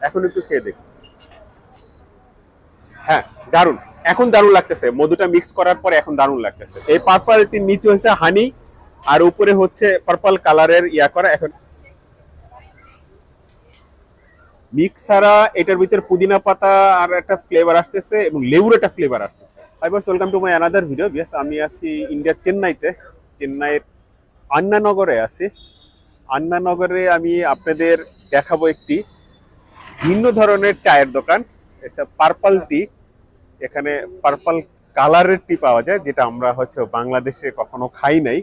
এখন একটু খেয়ে দেখি। হ্যাঁ, দারুন। এখন দারুন লাগতেছে, মধুটা মিক্স করার পরে এখন দারুন লাগতেছে। এই পার্পলটির নিচে হচ্ছে হানি, আর উপরে হচ্ছে পার্পল কালারের ইয়া করা। এখন মিক্স ছাড়া এটার ভিতরে পুদিনা পাতা আর একটা ফ্লেভার আসতেছে এবং লেবুর একটা ফ্লেভার আসতেছে। Hi boss, welcome to my another video. Beas, আমি আছি ইন্ডিয়ার চেন্নাইতে। চেন্নাইয়ের আন্নানগরে আছি। আন্নানগরে আমি আপনাদের দেখাবো একটি ভিন্ন ধরনের চায়ের দোকান। এটা পার্পল টি। এখানে পার্পল কালারের টি পাওয়া যায়, যেটা আমরা হচ্ছে বাংলাদেশে কখনো খাই নাই।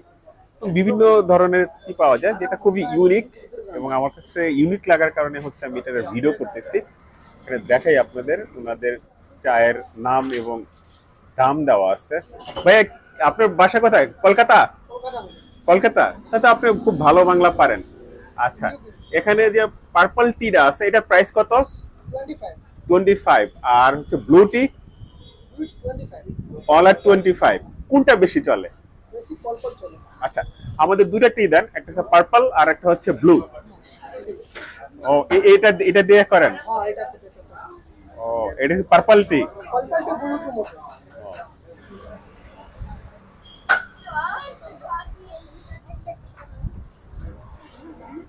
বিভিন্ন ধরনের টি পাওয়া যায়, যেটা খুবই ইউনিক, এবং আমার কাছে ইউনিক লাগার কারণে হচ্ছে আমি এটার ভিডিও করতেছি। এখানে দেখাই আপনাদের, ওনাদের চায়ের নাম এবং দাম দেওয়া আছে। ভাইয়া, আপনার বাসা কোথায়? কলকাতা? কলকাতা? তাতে আপনি খুব ভালো বাংলা পারেন। আচ্ছা, এখানে যে পার্পল টিটা আছে, এটা প্রাইস কত? 25। আর হচ্ছে ব্লু টি? অল আর 25। কোনটা বেশি চলে? আচ্ছা, আমাদের দুইটা টি দেন, একটা হচ্ছে পার্পল আর একটা হচ্ছে ব্লু। ও, এটা এটা দিয়ে করেন? ও, এটা পার্পল টি।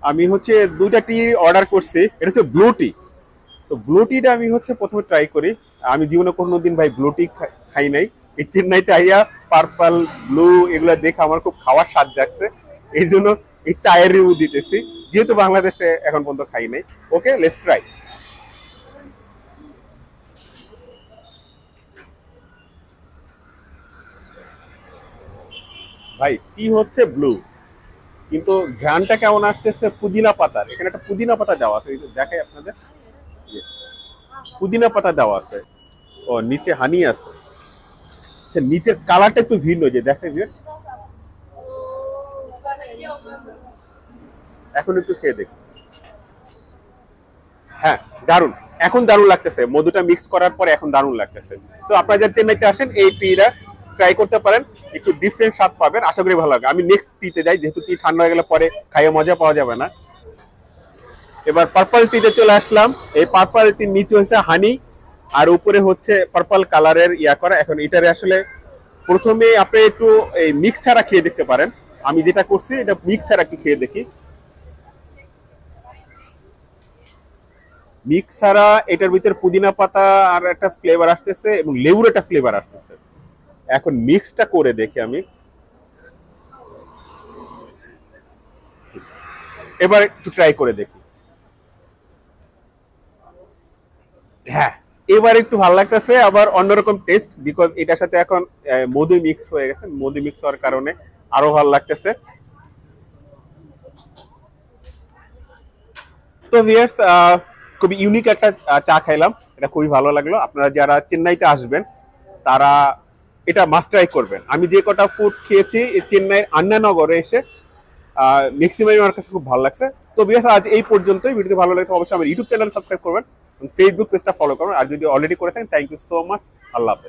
আমি হচ্ছে দুইটা টি অর্ডার করছি। এটা হচ্ছে ব্লু টি। তো ব্লু টিটা আমি হচ্ছে প্রথমে ট্রাই করি। আমি জীবনে কোনোদিন ভাই ব্লু টি খাই নাই। এই চেন্নাইতে আইয়া পার্পল, ব্লু এগুলো দেখে আমার খুব খাওয়ার স্বাদ জাগছে। এই জন্য এই চায়ের রিভিউ দিতেছি, যেহেতু বাংলাদেশে এখন পর্যন্ত খাই নাই। ওকে, লেটস ট্রাই। ভাই, টি হচ্ছে ব্লু, কিন্তু ঘ্রাণটা কেমন আসতেছে পুদিনা পাতার। এখানে একটা পুদিনা পাতা দেওয়া আছে, এই যে দেখাই আপনাদের। এই যে পুদিনা পাতা দেওয়া আছে। ও, নিচে হানি আছে। আচ্ছা, নিচের কালারটা একটু ভিন্ন, যে দেখেন যে। এখন একটু খেয়ে দেখি। হ্যাঁ, দারুন। এখন দারুন লাগতেছে, মধুটা মিক্স করার পরে এখন দারুন লাগতেছে। তো আপনারা যারা চেন্নাইতে আসেন, এই টিটা ট্রাই করতে পারেন। একটু ডিফারেন্ট স্বাদ পাবেন, আশা করি ভালো লাগে। আমি নেক্সট টিতে যাই, যেহেতু টি ঠান্ডা হয়ে গেলে পরে খাইয়ে মজা পাওয়া যাবে না। এবার পার্পল টিতে চলে আসলাম। এই পার্পল টির নিচে হচ্ছে হানি, আর উপরে হচ্ছে পার্পল কালারের ইয়া করা। এখন এটারে আসলে প্রথমে আপনি একটু এই মিক্স ছাড়া খেয়ে দেখতে পারেন। আমি যেটা করছি, এটা মিক্স ছাড়া একটু খেয়ে দেখি। মিক্স ছাড়া এটার ভিতরে পুদিনা পাতা আর একটা ফ্লেভার আসতেছে এবং লেবুর একটা ফ্লেভার আসতেছে। এখন মিক্সটা করে দেখি আমি। এবার একটু ট্রাই করে দেখি। হ্যাঁ, এবার একটু ভালো লাগতেছে, আবার অন্যরকম টেস্ট, বিকজ এটার সাথে এখন মধু মিক্স হয়ে গেছে। মধু মিক্স হওয়ার কারণে আরো ভালো লাগতেছে। তো ভিউয়ার্স, খুবই ইউনিক একটা চা খাইলাম, এটা খুবই ভালো লাগলো। আপনারা যারা চেন্নাইতে আসবেন, তারা এটা মাস্ট ট্রাই করবেন। আমি যে কটা ফুড খেয়েছি এই চেন্নাইয়ের আন্নানগরে এসে, ম্যাক্সিমাম আমার কাছে খুব ভালো লাগছে। তো ভিউয়ার্স, আজ এই পর্যন্তই। ভিডিওটি ভালো লাগলে অবশ্যই আমার ইউটিউব চ্যানেল সাবস্ক্রাইব করবেন, ফেসবুক পেজটা ফলো করবেন, আর যদি অলরেডি করে থাকেন, থ্যাংক ইউ সো মাচ। আল্লাহ হাফেজ।